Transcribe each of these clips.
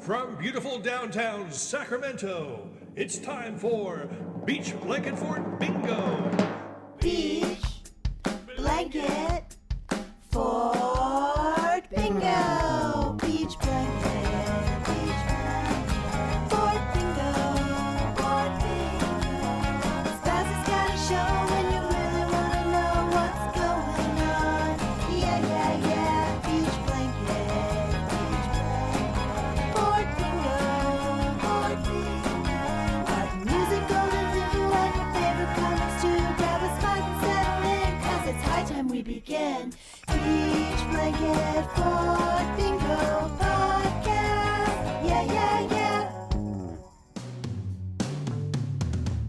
From beautiful downtown Sacramento, it's time for Beach Blanket Fort Bingo. Beach blanket fort bingo. Beach blanket fort bingo. Fort bingo. Spazzy's got a show when you really wanna know what's going on. Yeah, yeah, yeah. Beach blanket fort bingo. Fort bingo. Art and music golden blue and your favorite comics too. Grab a spot and settle in, 'cause it's high time we begin. Beach blanket fort bingo podcast. Yeah, yeah, yeah.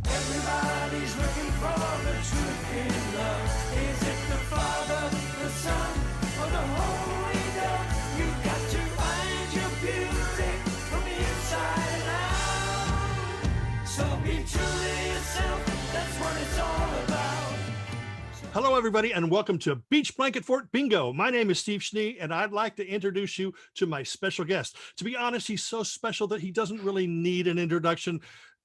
Everybody's looking for the truth in love. Is it the Father, the Son, or the Holy Ghost? You've got to find your beauty from the inside out. So be true to yourself, that's what it's all about. Hello, everybody, and welcome to Beach Blanket Fort Bingo. My name is Steve Schnee, and I'd like to introduce you to my special guest. To be honest, he's so special that he doesn't really need an introduction,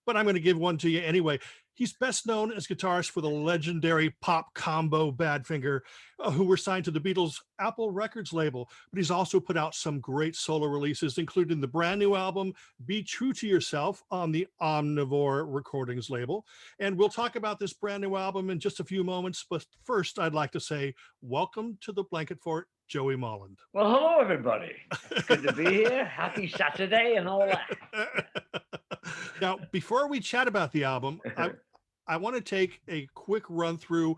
but I'm going to give one to you anyway. He's best known as guitarist for the legendary pop combo Badfinger, who were signed to the Beatles' Apple Records label, but he's also put out some great solo releases, including the brand new album, Be True to Yourself, on the Omnivore Recordings label. And we'll talk about this brand new album in just a few moments, but first I'd like to say, welcome to the Blanket Fort, Joey Molland. Well, hello, everybody. It's good to be here. Happy Saturday and all that. Now, before we chat about the album, I want to take a quick run through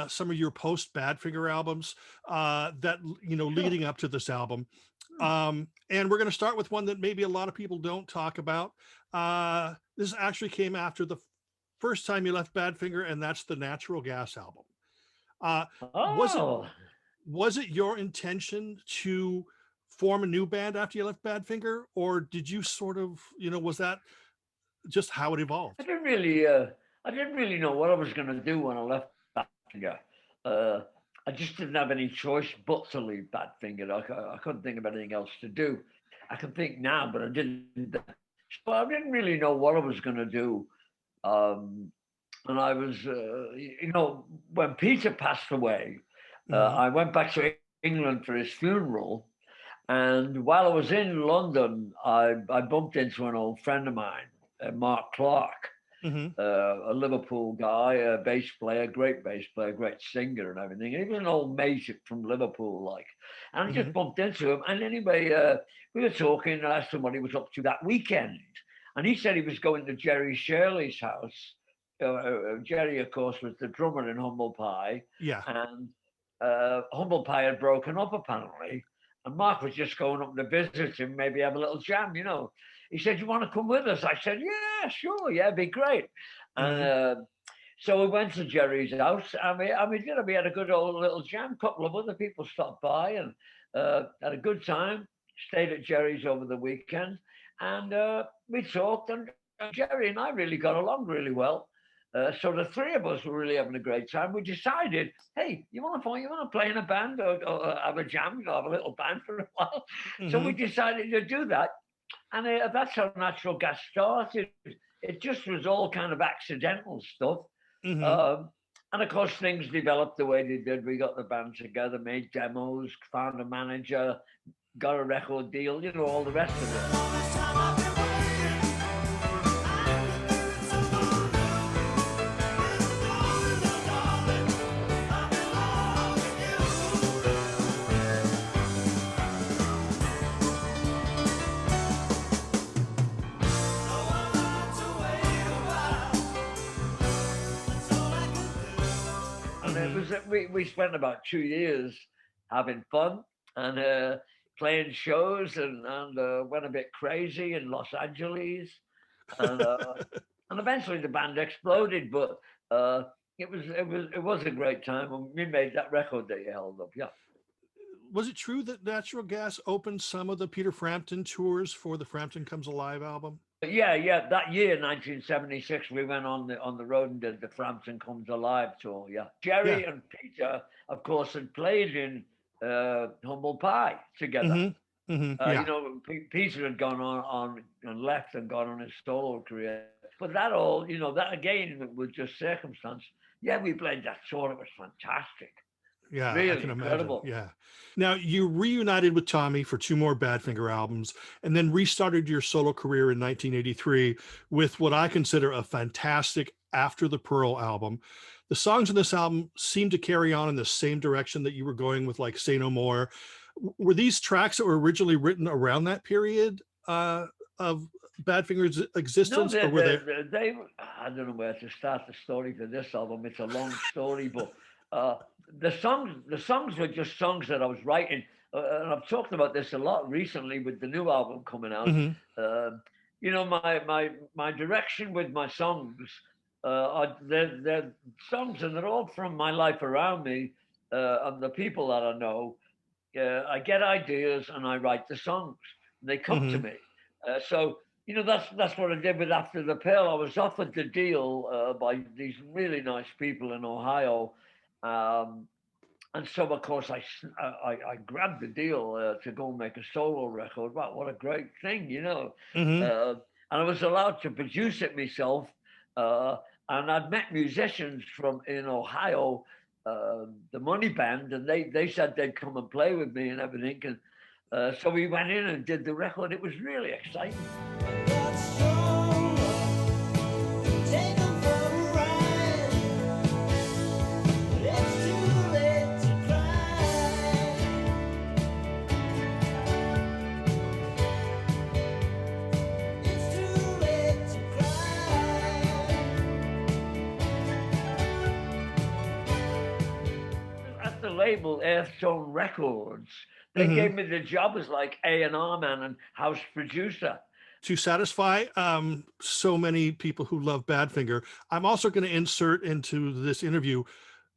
some of your post Badfinger albums leading up to this album. And we're going to start with one that maybe a lot of people don't talk about. This actually came after the first time you left Badfinger, and that's the Natural Gas album. Was it your intention to form a new band after you left Badfinger, or did you sort of, was that just how it evolved? I didn't really know what I was going to do when I left Badfinger. I just didn't have any choice but to leave Badfinger. I couldn't think of anything else to do. I can think now, but I didn't. So I didn't really know what I was going to do. And I was, when Peter passed away, I went back to England for his funeral. And while I was in London, I bumped into an old friend of mine, Mark Clark, a Liverpool guy, a bass player, great singer and everything. And he was an old mate from Liverpool, and I just bumped into him. And anyway, we were talking, and I asked him what he was up to that weekend. And he said he was going to Jerry Shirley's house. Jerry, of course, was the drummer in Humble Pie. Yeah. And Humble Pie had broken up, apparently. And Mark was just going up to visit him, maybe have a little jam, He said, "You want to come with us?" I said, "Yeah, sure. Yeah, it'd be great." And so we went to Jerry's house. We had a good old little jam. A couple of other people stopped by and had a good time. Stayed at Jerry's over the weekend. And we talked. And Jerry and I really got along really well. So the three of us were really having a great time. We decided, hey, you want to play in a band or have a jam, have a little band for a while? So we decided to do that. And that's how Natural Gas started. It just was all kind of accidental stuff. And of course, things developed the way they did. We got the band together, made demos, found a manager, got a record deal, all the rest of it. We spent about 2 years having fun and playing shows and went a bit crazy in Los Angeles. And eventually the band exploded, but it was a great time. And we made that record that you held up, yeah. Was it true that Natural Gas opened some of the Peter Frampton tours for the Frampton Comes Alive album? Yeah. That year, 1976, we went on the road and did the Frampton Comes Alive tour. Yeah, Jerry and Peter, of course, had played in Humble Pie together. Yeah. You know, Peter had gone on and left and gone on his solo career. But that all, you know, that again was just circumstance. Yeah, we played that tour. It was fantastic. Yeah, I Really can imagine. incredible. Yeah. Now you reunited with Tommy for two more Badfinger albums and then restarted your solo career in 1983 with what I consider a fantastic After the Pearl album. The songs in this album seem to carry on in the same direction that you were going with, like Say No More. Were these tracks that were originally written around that period of Badfinger's No, existence, or were they? they I don't know where to start the story for this album. It's a long story, but uh, the songs were just songs that I was writing, and I've talked about this a lot recently with the new album coming out. Mhm. Um you know, my direction with my songs, they're songs, and they're all from my life around me, and the people that I know. I get ideas and I write the songs. They come to Mhm. me. So you know, that's what I did with After the Pill. I was offered the deal by these really nice people in Ohio, um, and so of course I grabbed the deal to go and make a solo record. Wow, what a great thing, you know! Mhm. Uh, and I was allowed to produce it myself. Uh, and I'd met musicians from in Ohio, the Money Band, and they said they'd come and play with me and everything. And so we went in and did the record. It was really exciting. Got stronger, take 'em for a ride. It's too late to cry. It's too late to cry. At the label Earthstone Records, they Mhm. gave me the job as like A&R man and house producer. To satisfy so many people who love Badfinger, I'm also going to insert into this interview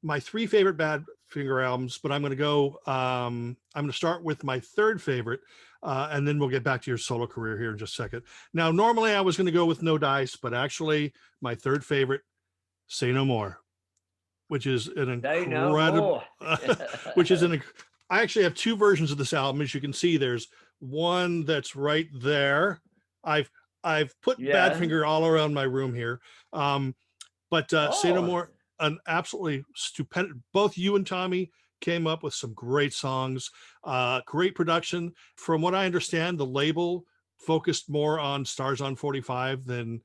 my three favorite Badfinger albums, but I'm going to go. I'm going to start with my third favorite, and then we'll get back to your solo career here in just a second. Now, normally I was going to go with No Dice, but actually, my third favorite, Say No More, which is an They know incredible, more. which is an. I actually have two versions of this album, as you can see. There's one that's right there. I've I've put Yeah. Badfinger all around my room here. But Say No Oh, More, an absolutely stupendous. Both you and Tommy came up with some great songs, great production. From what I understand, the label focused more on Stars on 45 than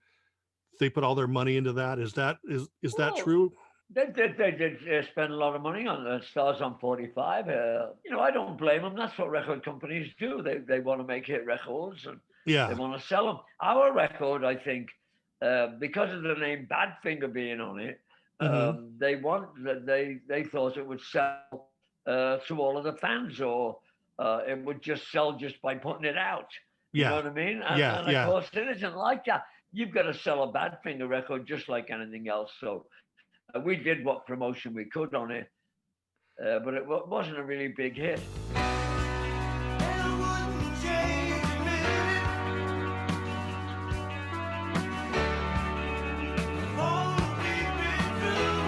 they put all their money into that. Is that well, true? they did spend a lot of money on Stars on 45. You know, I don't blame them. That's what record companies do. They want to make hit records and they Yeah. want to sell them. Our record, I think, because of the name Badfinger being on it, Hmm. they thought it would sell to all of the fans, or it would just sell just by putting it out. You know Yeah. what I mean? Yeah. And of Yeah. course, it isn't like that. You've got to sell a Badfinger record just like anything else. So we did what promotion we could on it, but it wasn't a really big hit. And I wouldn't change a minute. All that we've been through.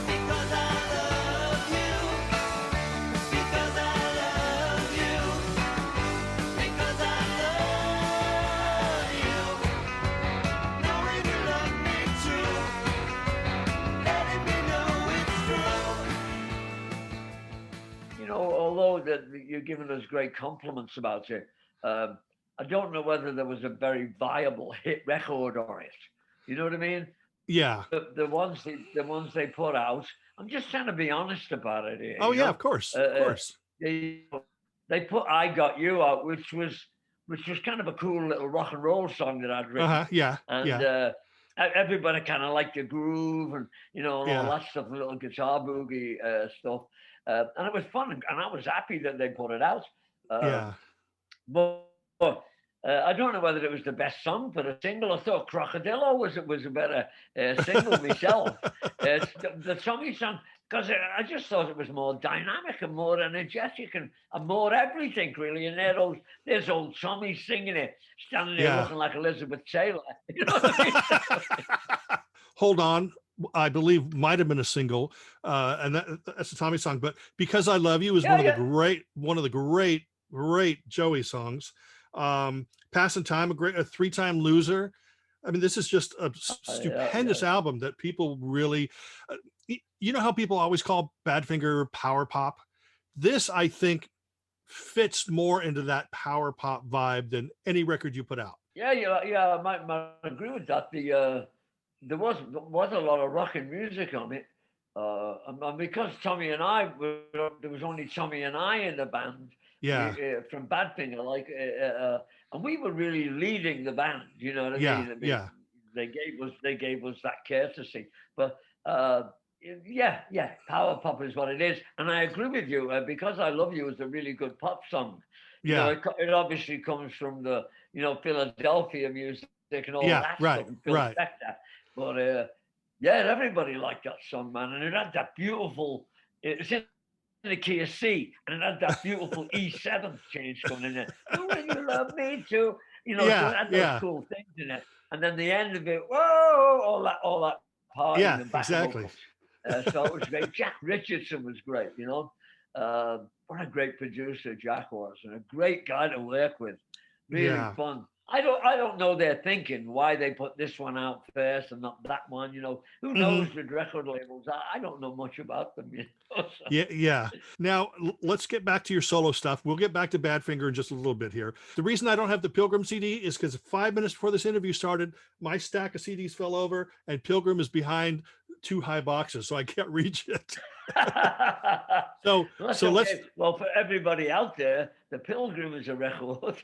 Because I love you. Because I love you. Because I love you. Knowing you love me true. Letting me know it's true. You know, although that you're giving us great compliments about it, I don't know whether there was a very viable hit record on it. You know what I mean? Yeah. The ones they put out. I'm just trying to be honest about it here. Oh You yeah. Of know, course. uh, Of uh, course. they they put "I Got You" out, which was kind of a cool little rock and roll song that I'd Uh written, huh. Yeah. and Yeah. everybody kind of liked the groove and and all Yeah. that stuff, the little guitar boogie stuff, and it was fun, and I was happy that they put it out. Uh, Yeah. but I don't know whether it was the best song for a single. I thought "Crocodilo" was a better single myself. The Tommy song, because I just thought it was more dynamic and more energetic and more everything really. And there's old Tommy singing it, standing there Yeah. looking like Elizabeth Taylor. You know what I mean? Hold on. I believe might have been a single, and that's a Tommy song. But "Because I Love You" is Yeah, yeah. one of the great Joey songs. "Passing Time," a three-time loser. I mean, this is just a Yeah, stupendous yeah. album that people really, you know how people always call Badfinger power pop. This, I think, fits more into that power pop vibe than any record you put out. Yeah, yeah, yeah. I might agree with that. There was a lot of rock and music on it, and because Tommy and I there was only Tommy and I in the band. We Yeah, from Badfinger, and we were really leading the band. You know what I yeah, mean? I mean, yeah. they gave us that courtesy, but yeah, yeah, power pop is what it is, and I agree with you. Because I Love You is a really good pop song. Yeah, It obviously comes from the Philadelphia music and all yeah, that stuff right, and Phil right. Spector. But yeah, everybody liked that song, man, and it had that beautiful. It's in the key of C, and it had that beautiful E7 change coming in there. Do when you love me too, so Yeah, it had those yeah, cool things in it. And then the end of it, whoa, all that partying yeah, and back exactly. vocals. So it was great. Jack Richardson was great. What a great producer Jack was, and a great guy to work with. Really Yeah. fun. I don't know their thinking why they put this one out first and not that one. Who Hmm. knows with record labels? I don't know much about them. So. Yeah, yeah. Now let's get back to your solo stuff. We'll get back to Badfinger in just a little bit here. The reason I don't have the Pilgrim CD is because 5 minutes before this interview started, my stack of CDs fell over, and Pilgrim is behind two high boxes, so I can't reach it. So, Well, that's so let's, okay. Well, for everybody out there, the Pilgrim is a record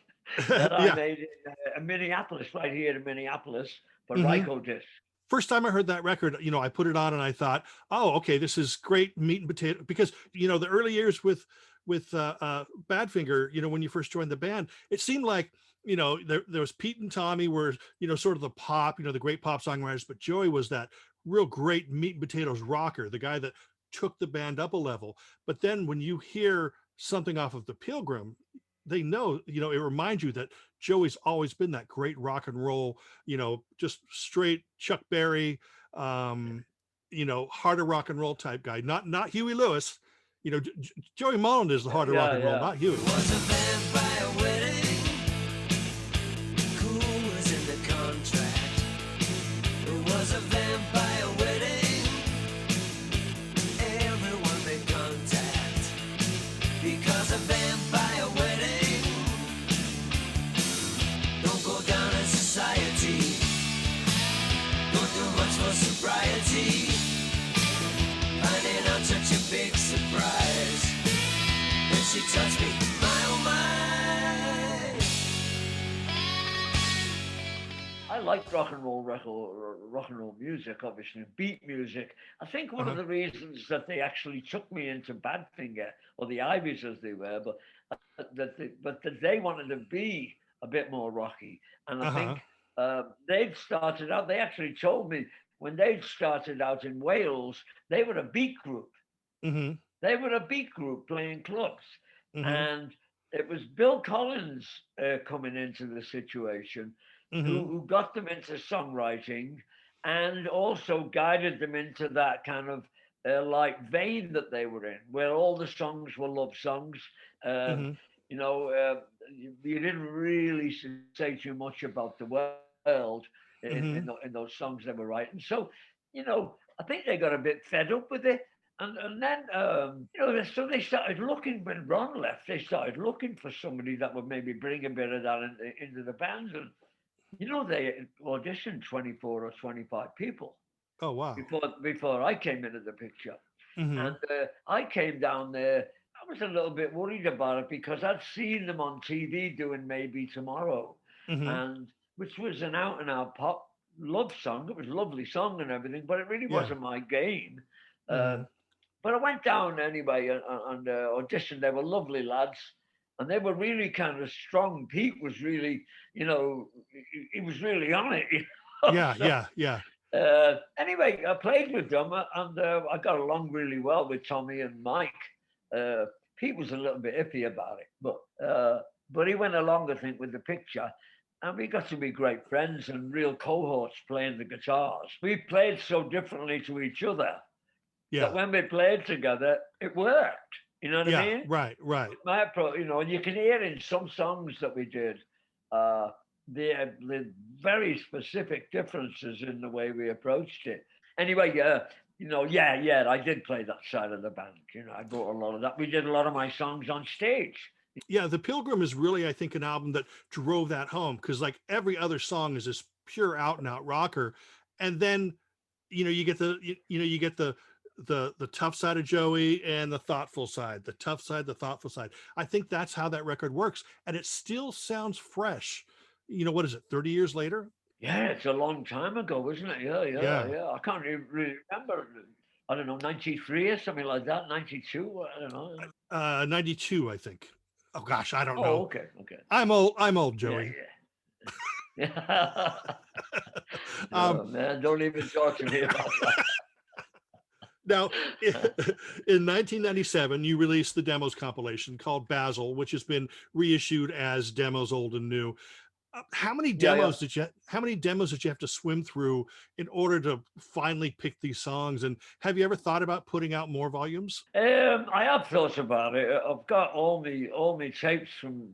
that I yeah. made in Minneapolis, right here in Minneapolis, for Hmm. Ryko Disc. First time I heard that record, I put it on and I thought, oh, okay, this is great meat and potato. Because the early years with Badfinger, when you first joined the band, it seemed like there was Pete and Tommy were sort of the pop, the great pop songwriters, but Joey was that real great meat and potatoes rocker, the guy that took the band up a level. But then when you hear something off of the Pilgrim, they know, it reminds you that Joey's always been that great rock and roll, just straight Chuck Berry, harder rock and roll type guy, not Huey Lewis. Joey Molland is the harder rock Yeah, and roll, yeah. not Huey. Was a vampire wedding. Cool was in the contract. It was a vampire wedding. Everyone made contact. Because a vampire wedding don't go down in society. Don't do much for sobriety. Finding out such a big surprise. When she touched me, my oh my. I like rock and roll music, obviously, beat music. I think one of Uh-huh. the reasons that they actually took me into Badfinger, or the Ivies as they were, but that they wanted to be a bit more rocky. And I Uh-huh. think they'd started out. They actually told me when they'd started out in Wales, they were a beat group. Mm-hmm. They were a beat group playing clubs, Mm-hmm. and it was Bill Collins coming into the situation Mm-hmm. who got them into songwriting and also guided them into that kind of like vein that they were in, where all the songs were love songs. Um, Mm-hmm. you know, you didn't really say too much about the world Mm-hmm. in those songs they were writing. So, I think they got a bit fed up with it. And then, so they started looking, when Ron left, they started looking for somebody that would maybe bring a bit of that into the band. And they auditioned 24 or 25 people Oh, wow. before I came into the picture. Mm-hmm. And I came down there. I was a little bit worried about it because I'd seen them on TV doing Maybe Tomorrow, Mm-hmm. and which was an out and out pop love song. It was a lovely song and everything, but it really Yeah. wasn't my game. Mm-hmm. But I went down anyway and auditioned. They were lovely lads, and they were really kind of strong. Pete was really, he was really on it. Yeah, So yeah, yeah. anyway, I played with them, and I got along really well with Tommy and Mike. Pete was a little bit iffy about it, but he went along, I think, with the picture. and we got to be great friends and real cohorts playing the guitars. We played so differently to each other that Yeah. when we played together, it worked. You know what I Yeah. mean? Right. Right. My approach, you know, and you can hear in some songs that we did the very specific differences in the way we approached it. Anyway, you know, yeah, I did play that side of the band. You know, I brought a lot of that. We did a lot of my songs on stage. Yeah. The Pilgrim is really, I think, an album that drove that home because, like, every other song is this pure out and out rocker, and then you get the tough side of Joey and the thoughtful side, the tough side, the thoughtful side. I think that's how that record works, and it still sounds fresh. What is it? 30 years later? Yeah, it's a long time ago, isn't it? Yeah, Yeah. I can't even really remember. I don't know, 93 or something like that, 92. I don't know. 92, I think. Oh gosh, I don't Oh, know. okay, okay. I'm old, Yeah, Joey. yeah. Um, Oh, man, don't even talk to me about that. Now, in 1997, you released the demos compilation called Basil, which has been reissued as Demos Old and New. How many Yeah, demos did you have to swim through in order to finally pick these songs? And have you ever thought about putting out more volumes? I have thought about it. I've got all my tapes from,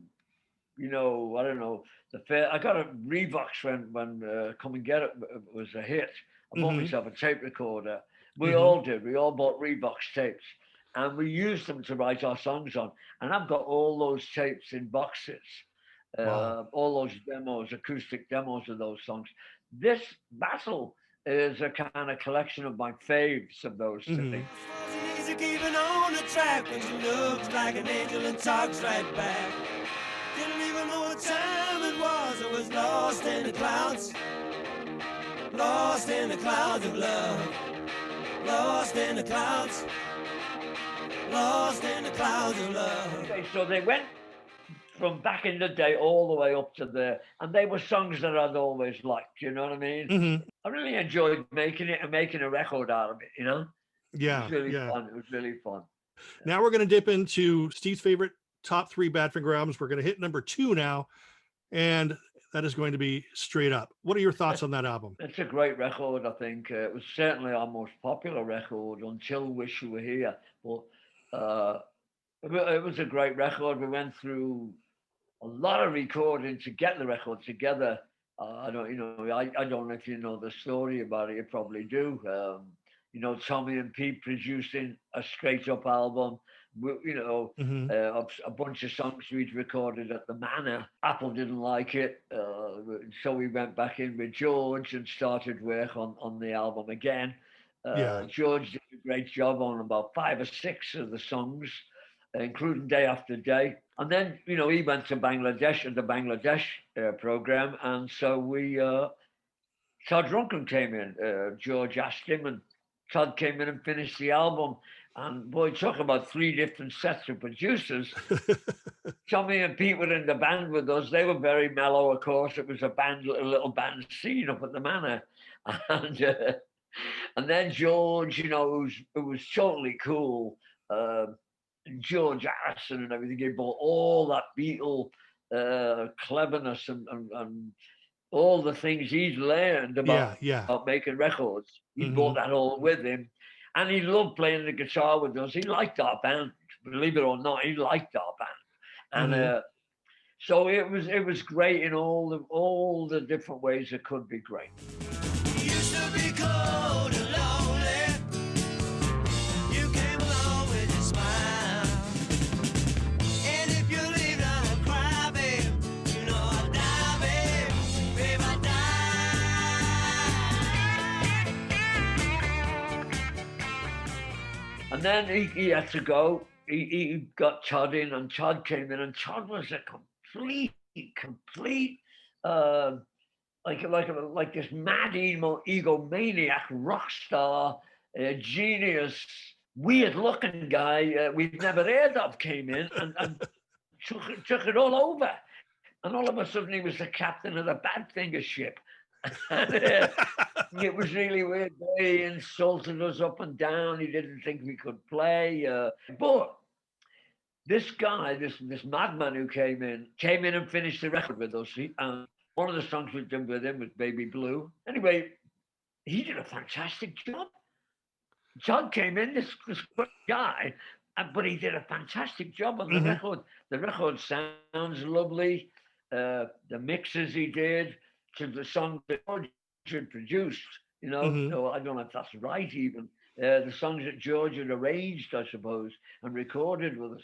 you know, I don't know, I got a Revox when Come and Get It was a hit. I bought Mhm. myself a tape recorder. We Mhm. all did. We all bought Revox tapes, and we used them to write our songs on. And I've got all those tapes in boxes, Wow. all those demos, acoustic demos of those songs. This battle is a kind of collection of my faves of those Mhm. things. Wasn't easy keeping on the track when she looks like an angel and talks right back. Didn't even know what time it was. I was lost in the clouds. Lost in the clouds of love. Lost in the clouds. Lost in the clouds of love. Okay, so they went from back in the day all the way up to there, and they were songs that I'd always liked. You know what I mean? Mhm. I really enjoyed making it and making a record out of it. You know, it Yeah. was really Yeah. fun. It was really fun. Now we're going to dip into Steve's favorite top 3 Badfinger albums. We're going to hit number 2 now, and that is going to be Straight Up. What are your thoughts on that album? It's a great record. I think it was certainly our most popular record until Wish You Were Here. But it was a great record. We went through a lot of recording to get the record together. I don't, you know, I don't know if you know the story about it. You probably do. You know, Tommy and Pete producing a straight up album. You know, Mhm. a bunch of songs we'd recorded at the Manor. Apple didn't like it, so we went back in with George and started work on the album again. Yeah. George did a great job on about 5 or 6 of the songs, including Day After Day. And then, you know, he went to Bangladesh and the Bangladesh program. And so Todd Rundgren came in. George asked him, and Todd came in and finished the album. And boy, talk about 3 different sets of producers. Tommy and Pete were in the band with us. They were very mellow, of course. It was a little band scene up at the Manor. And then George, you know, it was totally cool. George Harrison and everything. He brought all that Beatle cleverness and all the things he'd learned about making records. He brought that all with him. And he loved playing the guitar with us. He liked our band, believe it or not. He liked our band, and so it was great in all the different ways it could be great. You used to be cold and lonely. You came along with your smile. And if you leave, I'll cry, babe. You know I'll die, babe. Babe, I'll die. And then he had to go. He got Todd in, and Todd came in, and Todd was a complete like this mad egomaniac rock star, genius, weird looking guy we'd never heard of came in and took it all over. And all of a sudden he was the captain of the Badfinger ship. And, it was really weird. He insulted us up and down. He didn't think we could play. But this guy, this madman who came in and finished the record with us. One of the songs we did with him was Baby Blue. Anyway, he did a fantastic job. John came in, this great guy, but he did a fantastic job on the record. The record sounds lovely. The mixes he did to the song that George had produced, you know. So I don't know if that's right even. The songs that George had arranged, I suppose, and recorded with us.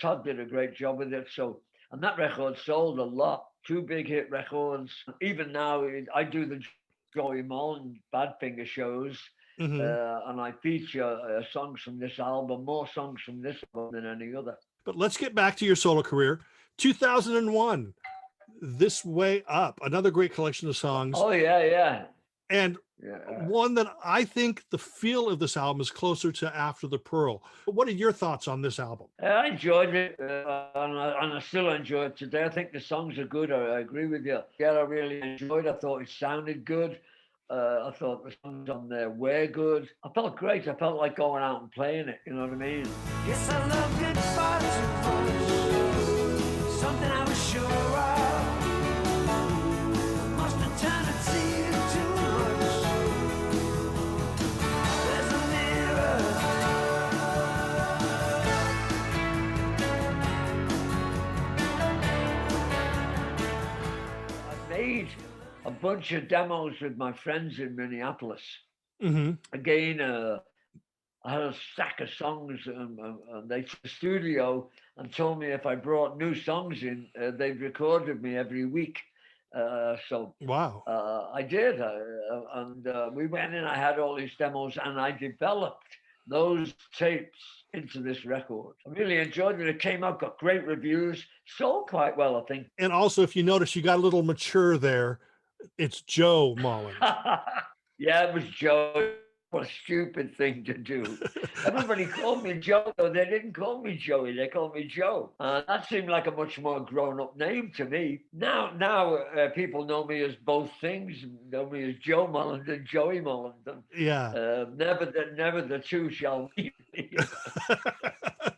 Todd did a great job with it. So, and that record sold a lot. 2 big hit records. Even now, I do the JOEY MOLLAND Badfinger shows. And I feature songs from this album, more songs from this album than any other. But let's get back to your solo career. 2001, This Way Up, another great collection of songs. Oh, yeah. And one that I think the feel of this album is closer to After the Pearl. What are your thoughts on this album? I enjoyed it, and I still enjoy it today. I think the songs are good. I agree with you. Yeah, I really enjoyed it. I thought it sounded good. I thought the songs on there were good. I felt great. I felt like going out and playing it. You know what I mean? Yes, I loved it far too much. Something I was sure of. Must have turned it to you too much. There's a mirror. I made a bunch of demos with my friends in Minneapolis. Again, I had a stack of songs, and they to the studio and told me if I brought new songs in, they'd recorded me every week. So wow, I did, and we went in. I had all these demos, and I developed those tapes into this record. I really enjoyed it. It came out, got great reviews, sold quite well, I think. And also, if you notice, you got a little mature there. It's Joe Molland. Yeah, it was Joe. What a stupid thing to do. Everybody called me Joe, though. They didn't call me Joey. They called me Joe. That seemed like a much more grown-up name to me. Now, people know me as both things. Know me as Joe Molland and Joey Molland. And, yeah. Never the two shall meet.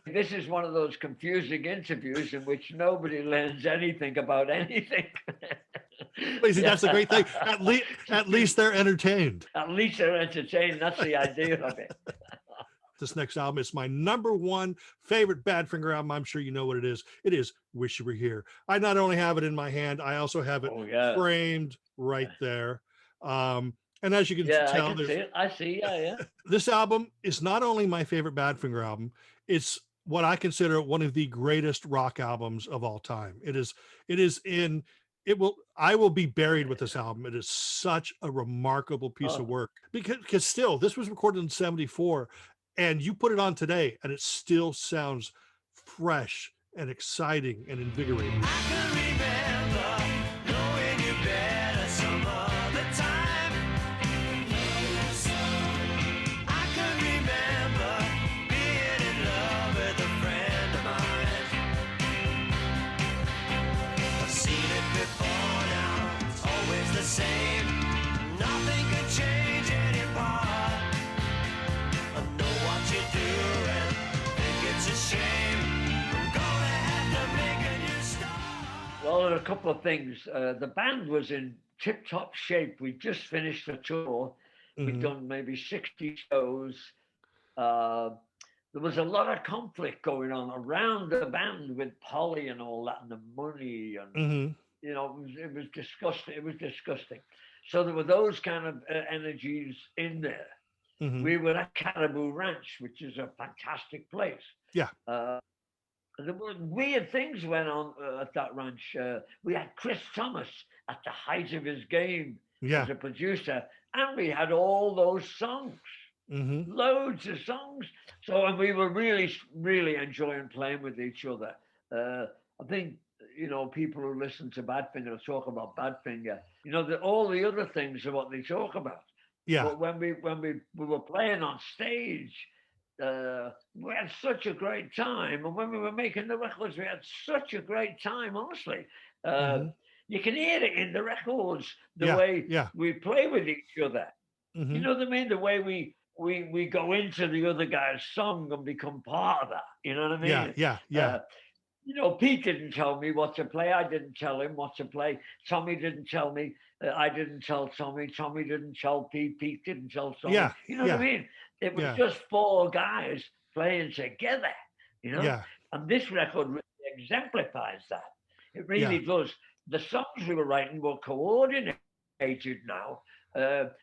This is one of those confusing interviews in which nobody learns anything about anything. But see, that's the great thing. At least they're entertained. At least they're entertained. That's the idea of it. This next album is my #1 favorite Badfinger album. I'm sure you know what it is. It is Wish You Were Here. I not only have it in my hand, I also have it framed right there. And as you can tell, I see. Yeah. This album is not only my favorite Badfinger album, it's what I consider one of the greatest rock albums of all time. I will be buried with this album. It is such a remarkable piece of work because still, this was recorded in '74, and you put it on today and it still sounds fresh and exciting and invigorating. I can remember knowing you better some other time. I can remember being in love with a friend of mine. I've seen it before now, it's always the same. Nothing can change anymore. I know what you're doing, think it's a shame. I'm gonna have to make a new start. Well, there are a couple of things. The band was in tip-top shape. We just finished the tour. We'd done maybe 60 shows. There was a lot of conflict going on around the band with Polly and all that, and the money, and you know, it was disgusting. It was disgusting. So there were those kind of energies in there. We were at Caribou Ranch, which is a fantastic place. Yeah. There were weird things went on at that ranch. We had Chris Thomas at the height of his game as a producer, and we had all those songs, loads of songs. So, and we were really, really enjoying playing with each other. I think, you know, people who listen to Badfinger talk about Badfinger. You know, all the other things are what they talk about. Yeah. But when we were playing on stage, we had such a great time, and when we were making the records, we had such a great time. Honestly, you can hear it in the records, the way we play with each other. You know what I mean? The way we go into the other guy's song and become part of that. You know what I mean? Yeah. you know, Pete didn't tell me what to play. I didn't tell him what to play. Tommy didn't tell me. I didn't tell Tommy. Tommy didn't tell Pete. Pete didn't tell Tommy. Yeah, You know what I mean? It was just four guys playing together, you know? yeah, And this record really exemplifies that. It really does. The songs we were writing were coordinated now.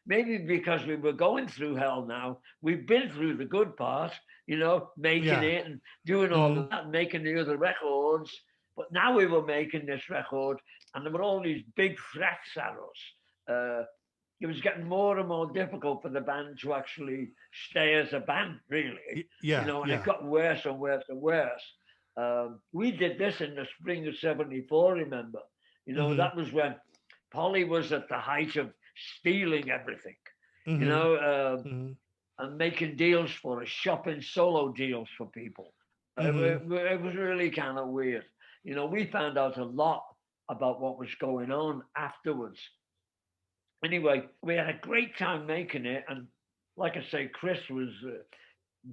Maybe because we were going through hell now. We've been through the good part, you know, making it and doing all of that, and making the other records. But now we were making this record, and there were all these big threats at us. It was getting more and more difficult for the band to actually stay as a band, really. Yeah, you know, and it got worse and worse and worse. We did this in the spring of '74, remember? You know, that was when Polly was at the height of stealing everything, you know, and making deals for us, shopping solo deals for people. It was really kind of weird. You know, we found out a lot about what was going on afterwards. Anyway, we had a great time making it. And like I say, Chris was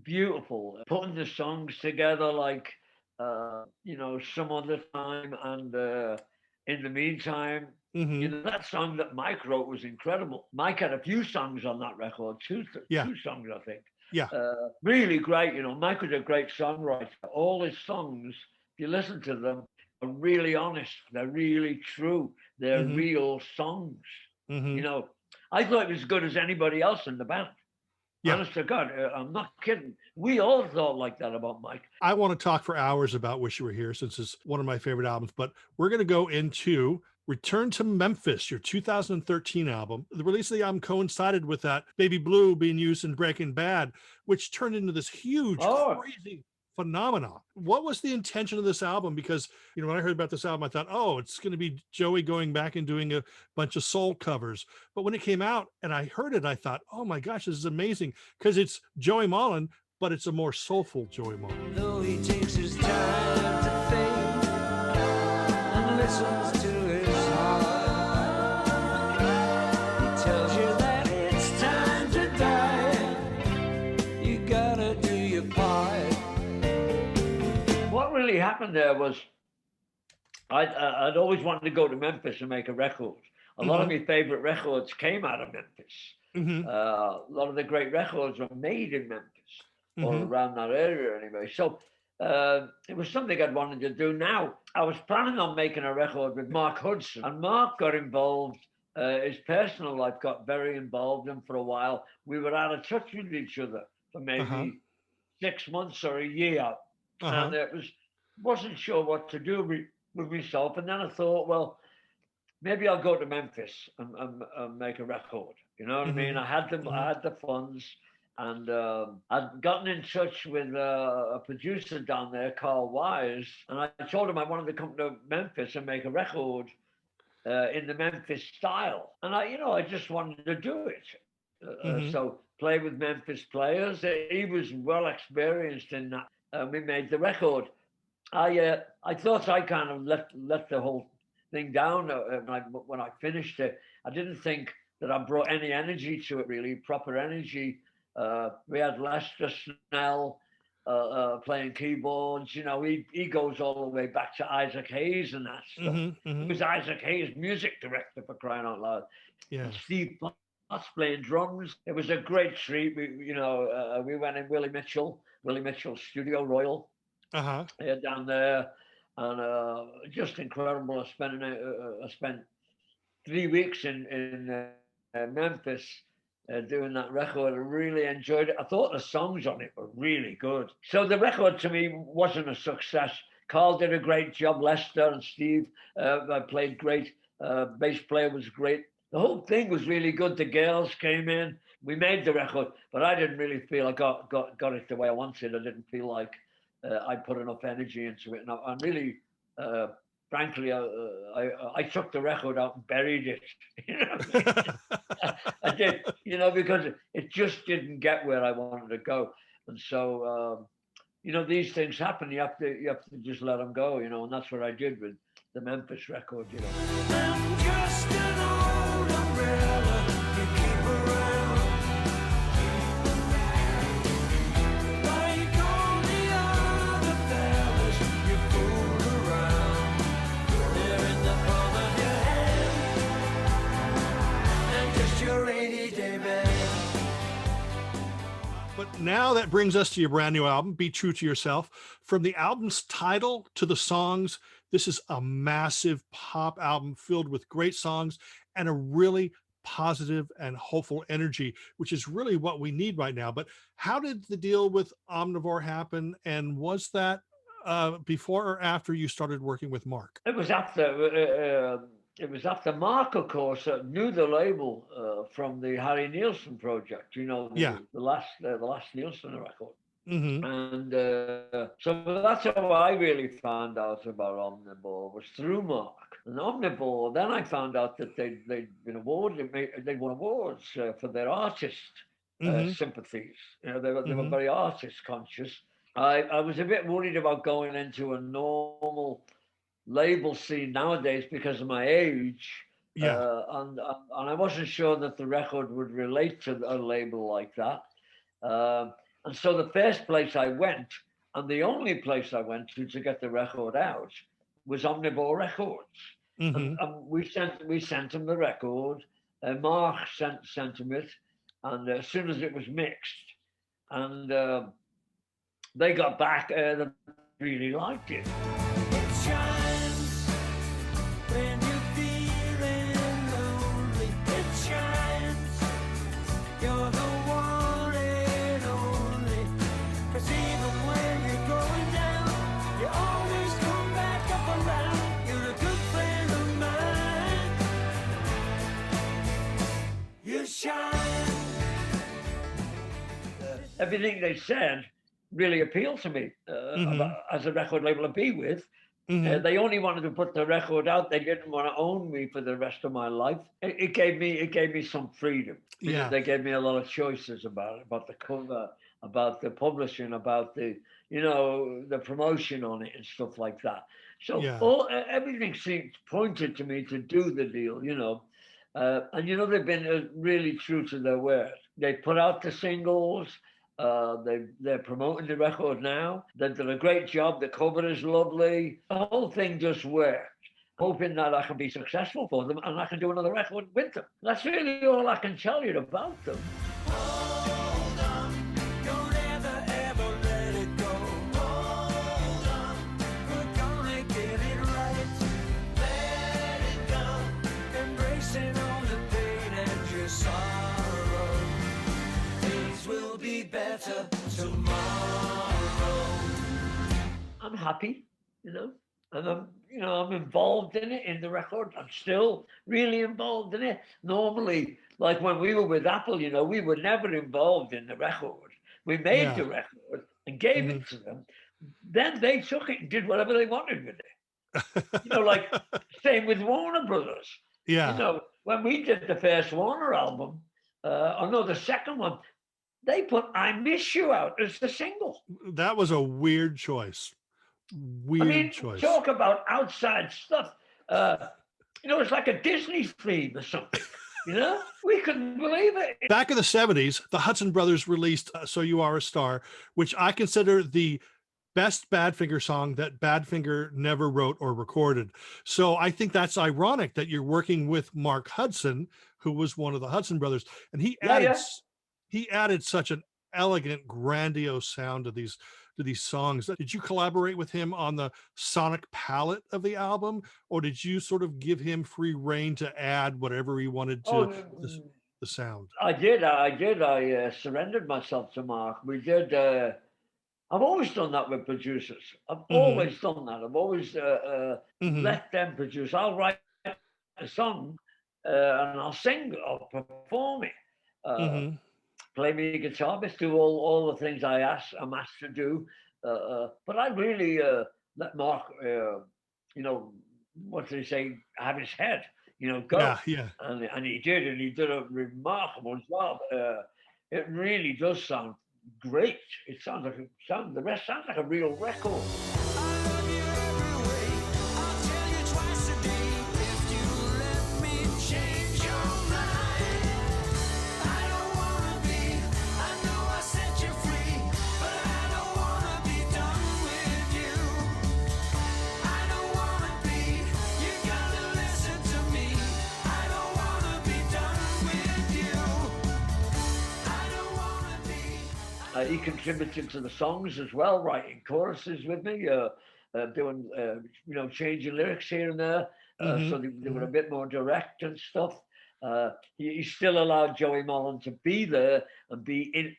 beautiful, putting the songs together like, you know, Some Other Time and In the Meantime. You know, that song that Mike wrote was incredible. Mike had a few songs on that record, two songs, I think. Yeah. Really great, you know. Mike was a great songwriter. All his songs, if you listen to them, are really honest. They're really true. They're real songs. You know, I thought it was as good as anybody else in the band. Honest to God, I'm not kidding. We all thought like that about Mike. I want to talk for hours about Wish You Were Here, since it's one of my favorite albums, but we're going to go into Return to Memphis, your 2013 album. The release of the album coincided with that Baby Blue being used in Breaking Bad, which turned into this huge, crazy phenomenon. What was the intention of this album? Because, you know, when I heard about this album, I thought, oh, it's going to be Joey going back and doing a bunch of soul covers. But when it came out and I heard it, I thought, oh my gosh, this is amazing, because it's Joey Molland, but it's a more soulful Joey Molland. Though he takes his time to think and listens to his heart, he tells you that it's time to die. You gotta do your part. What really happened there was I'd always wanted to go to Memphis and make a record. A lot of my favorite records came out of Memphis. A lot of the great records were made in Memphis or around that area anyway. So it was something I'd wanted to do. Now, I was planning on making a record with Mark Hudson, and Mark got involved. His personal life got very involved, and for a while we were out of touch with each other for maybe 6 months or a year. And it wasn't sure what to do with myself. And then I thought, well, maybe I'll go to Memphis and make a record. You know what I mean? I had the funds, and I'd gotten in touch with a producer down there, Carl Wise, and I told him I wanted to come to Memphis and make a record in the Memphis style. And I just wanted to do it. So play with Memphis players. He was well experienced in that. We made the record. I thought I kind of let the whole thing down when I finished it. I didn't think that I brought any energy to it, really, proper energy. We had Lester Snell playing keyboards. You know, he goes all the way back to Isaac Hayes and that stuff. He was Isaac Hayes' music director, for crying out loud. Yeah. And Steve Potts playing drums. It was a great treat. We went in Willie Mitchell's Studio Royal down there, and just incredible. I spent 3 weeks in Memphis doing that record. I really enjoyed it. I thought the songs on it were really good. So the record to me wasn't a success. Carl did a great job. Lester and Steve played great. Bass player was great. The whole thing was really good. The girls came in. We made the record, but I didn't really feel I got it the way I wanted. I didn't feel like I put enough energy into it. And I'm really, frankly, I took the record out and buried it. You know? I did, because it just didn't get where I wanted to go. And so, these things happen. You have to just let them go, and that's what I did with the Memphis record, I'm just an old umbrella you keep around. Like all the other fellas, you're full Now that brings us to your brand new album, Be True to Yourself. From the album's title to the songs, this is a massive pop album filled with great songs and a really positive and hopeful energy, which is really what we need right now. But how did the deal with Omnivore happen? And was that before or after you started working with Mark? It was after Mark, of course, knew the label from the Harry Nilsson project. You know, Yeah. the last Nilsson record. Mm-hmm. And so that's how I really found out about Omnivore, was through Mark. And Omnivore, then I found out that they'd been awarded, they won awards for their artist sympathies. You know, they were very artist conscious. I was a bit worried about going into a normal label scene nowadays because of my age. Yeah. And I wasn't sure that the record would relate to a label like that. And so the first place I went, and the only place I went to get the record out, was Omnivore Recordings. Mm-hmm. And we sent them the record. Mark sent him it, and as soon as it was mixed, and they got back, they really liked it. It shines when you're feeling lonely. It shines. You're the one and only. 'Cause even when you're going down, you always come back up around. You're a good friend of mine. You shine. Everything they said really appealed to me as a record label to be with. They only wanted to put the record out. They didn't want to own me for the rest of my life. It gave me some freedom. Yeah. They gave me a lot of choices about the cover, about the publishing, about the the promotion on it and stuff like that. So everything seemed pointed to me to do the deal, and they've been really true to their word. They put out the singles. They're promoting the record now. They've done a great job. The cover is lovely. The whole thing just worked. Hoping that I can be successful for them and I can do another record with them. That's really all I can tell you about them. Hold on, don't ever let it go. Hold on, we're gonna get it right. Let it go, embracing all the pain and your sorrow. Things will be better tomorrow. I'm happy, and I'm involved in it, in the record. I'm still really involved in it. Normally, like when we were with Apple, we were never involved in the record. We made the record and gave it to them. Then they took it and did whatever they wanted with it. Like same with Warner Brothers. Yeah. When we did the first Warner album, the second one, they put I Miss You out as the single. That was a weird choice. Choice. Talk about outside stuff. It's like a Disney theme or something. We couldn't believe it. Back in the 70s, the Hudson brothers released So You Are a Star, which I consider the best Badfinger song that Badfinger never wrote or recorded. So I think that's ironic that you're working with Mark Hudson, who was one of the Hudson brothers, and he added such an elegant, grandiose sound to these songs. Did you collaborate with him on the sonic palette of the album, or did you sort of give him free rein to add whatever he wanted to the sound? I did. I surrendered myself to Mark. We did. I've always done that with producers. I've always done that. I've always let them produce. I'll write a song and I'll sing or perform it. Play me guitar, do all the things I'm asked to do. But I really let Mark, what do they say, have his head, go. Yeah. And he did, and he did a remarkable job. It really does sound great. The rest sounds like a real record. He contributed to the songs as well, writing choruses with me, doing, changing lyrics here and there. So they were a bit more direct and stuff. He still allowed Joey Molland to be there and be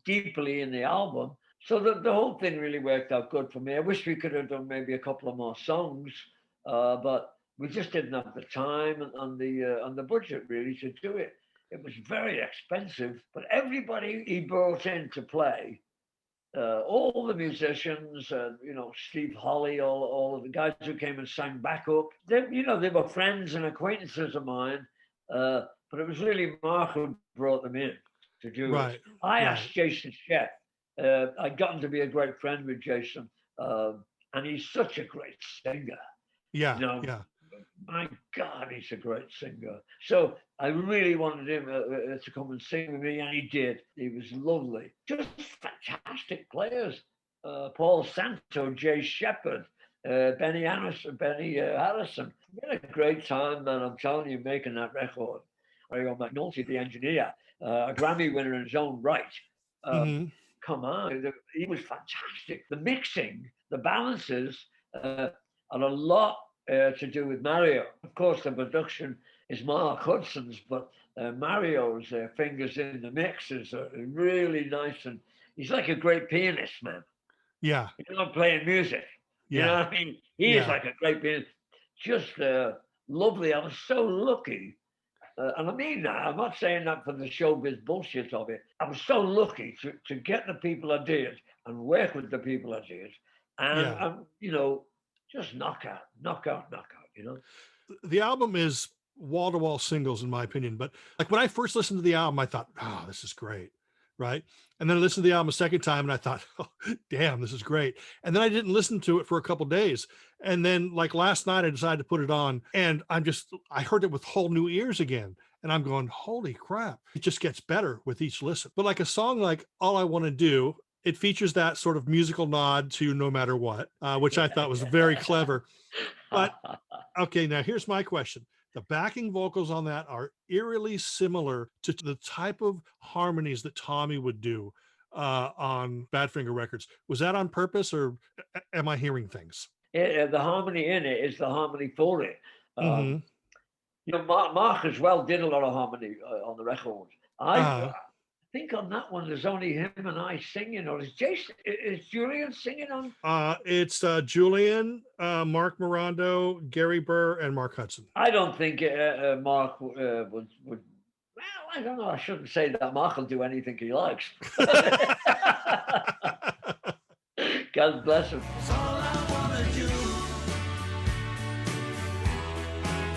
deeply in the album. So the whole thing really worked out good for me. I wish we could have done maybe a couple of more songs, but we just didn't have the time and the budget really to do it. It was very expensive, but everybody he brought in to play, all the musicians, Steve Holly, all of the guys who came and sang backup, they were friends and acquaintances of mine, but it was really Mark who brought them in to do it. I asked Jason Shep. I got him to be a great friend with Jason, and he's such a great singer. Yeah. My God, he's a great singer. So I really wanted him to come and sing with me, and he did. He was lovely. Just fantastic players. Paul Santo, Jay Shepherd, Benny Harrison. We had a great time, man. I'm telling you, making that record. Mario McNulty, the engineer, a Grammy winner in his own right. Come on, he was fantastic. The mixing, the balances, and a lot to do with Mario. Of course, the production is Mark Hudson's, but Mario's fingers in the mixes are really nice, and he's like a great pianist, man. Yeah. He's not playing music. You know what I mean? He is like a great pianist. Just lovely. I was so lucky. And I mean that. I'm not saying that for the showbiz bullshit of it. I was so lucky to get the people I did and work with the people I did. And just knockout. The album is wall-to-wall singles, in my opinion. But like when I first listened to the album, I thought, oh, this is great. Right. And then I listened to the album a second time and I thought, oh, damn, this is great. And then I didn't listen to it for a couple of days. And then like last night, I decided to put it on and I heard it with whole new ears again. And I'm going, holy crap. It just gets better with each listen. But like a song like All I Want to Do, it features that sort of musical nod to No Matter What, which I thought was very clever. But okay, now here's my question. The backing vocals on that are eerily similar to the type of harmonies that Tommy would do on Badfinger records. Was that on purpose or am I hearing things? The harmony in it is the harmony for it. Mark as well did a lot of harmony on the record. I think on that one there's only him and I singing, or is Julian singing on? It's Julian, Mark Morando, Gary Burr, and Mark Hudson. I don't think Mark would. Well, I don't know. I shouldn't say that. Mark will do anything he likes. God bless him. All I wanna do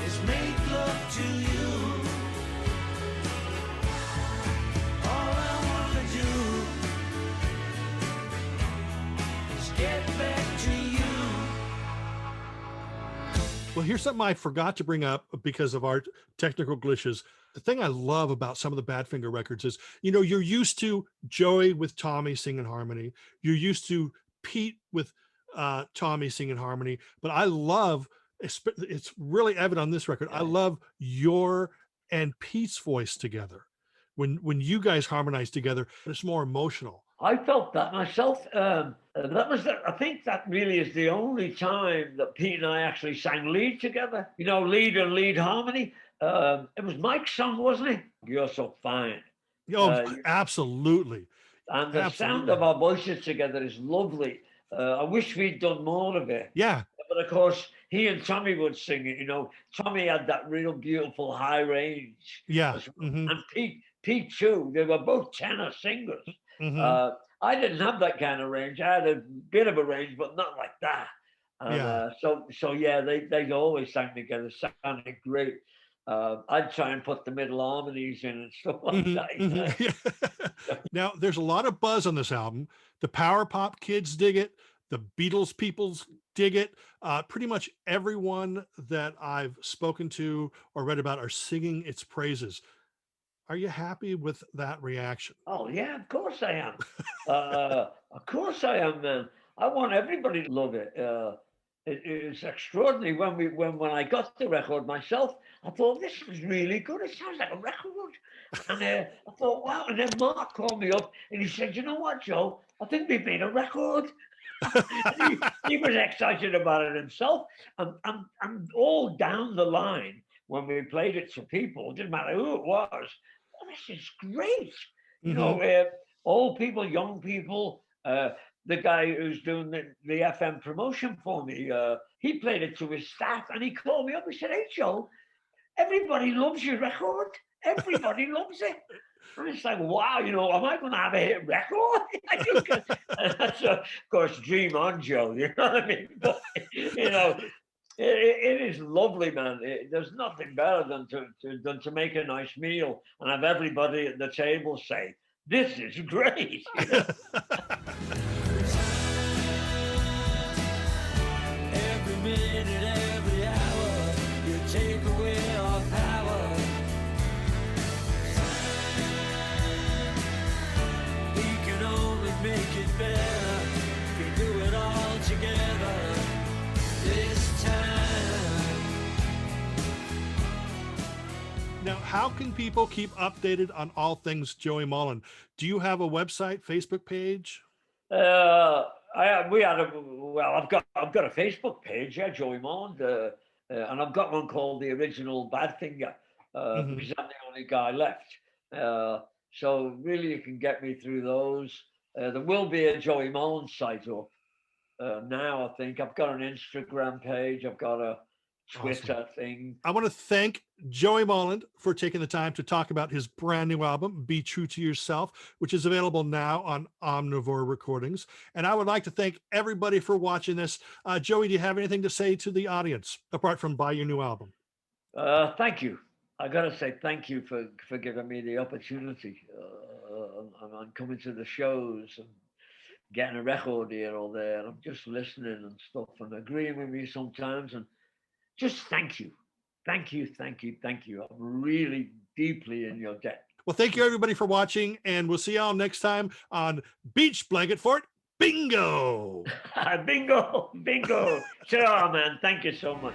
is make love to you. All I wanna do is get back to you. Well, here's something I forgot to bring up because of our technical glitches. The thing I love about some of the Badfinger records is, you're used to Joey with Tommy singing harmony. You're used to Pete with Tommy singing harmony. But I love, it's really evident on this record, I love your and Pete's voice together. When you guys harmonize together, it's more emotional. I felt that myself. I think that really is the only time that Pete and I actually sang lead together. Lead and lead harmony. It was Mike's song, wasn't it? You're So Fine. Oh, absolutely. And the sound of our voices together is lovely. I wish we'd done more of it. Yeah. But of course, he and Tommy would sing it. Tommy had that real beautiful high range. Yeah. And Pete too. They were both tenor singers. I didn't have that kind of range. I had a bit of a range, but not like that. So they always sang together, sounded great. I'd try and put the middle harmonies in and stuff like that. Now, there's a lot of buzz on this album. The Power Pop kids dig it. The Beatles peoples dig it. Pretty much everyone that I've spoken to or read about are singing its praises. Are you happy with that reaction? Oh, yeah, of course I am. Of course I am, man. I want everybody to love it. it's extraordinary. When I got the record myself, I thought this was really good. It sounds like a record, and I thought, wow. And then Mark called me up and he said, "You know what, Joe? I think we've made a record." he was excited about it himself, and all down the line when we played it to people, it didn't matter who it was. Oh, this is great. You know, old people, young people. The guy who's doing the FM promotion for me, he played it to his staff and he called me up. He said, "Hey, Joe, everybody loves your record. Everybody loves it." And it's like, wow, you know, am I going to have a hit record? That's, of course, dream on, Joe. You know what I mean? But, you know, it is lovely, man. There's nothing better than to make a nice meal and have everybody at the table say, "This is great." You know? Every minute, every hour, you take away our power. We can only make it better if we do it all together this time. Now, how can people keep updated on all things Joey Molland? Do you have a website, Facebook page? I've got a Facebook page, yeah, Joey Molland, and I've got one called the Original Badfinger, because I'm the only guy left. So really, you can get me through those. There will be a Joey Molland site up now. I think I've got an Instagram page. I've got a Twitter thing. I want to thank Joey Molland for taking the time to talk about his brand new album, Be True to Yourself, which is available now on Omnivore Recordings. And I would like to thank everybody for watching this. Joey, do you have anything to say to the audience apart from buy your new album? Thank you. I got to say thank you for giving me the opportunity and coming to the shows and getting a record here or there. And I'm just listening and stuff and agreeing with me sometimes. And just thank you. Thank you, thank you, thank you. I'm really deeply in your debt. Well, thank you, everybody, for watching. And we'll see y'all next time on Beach Blanket Fort Bingo. Bingo, bingo. Sure, man. Thank you so much.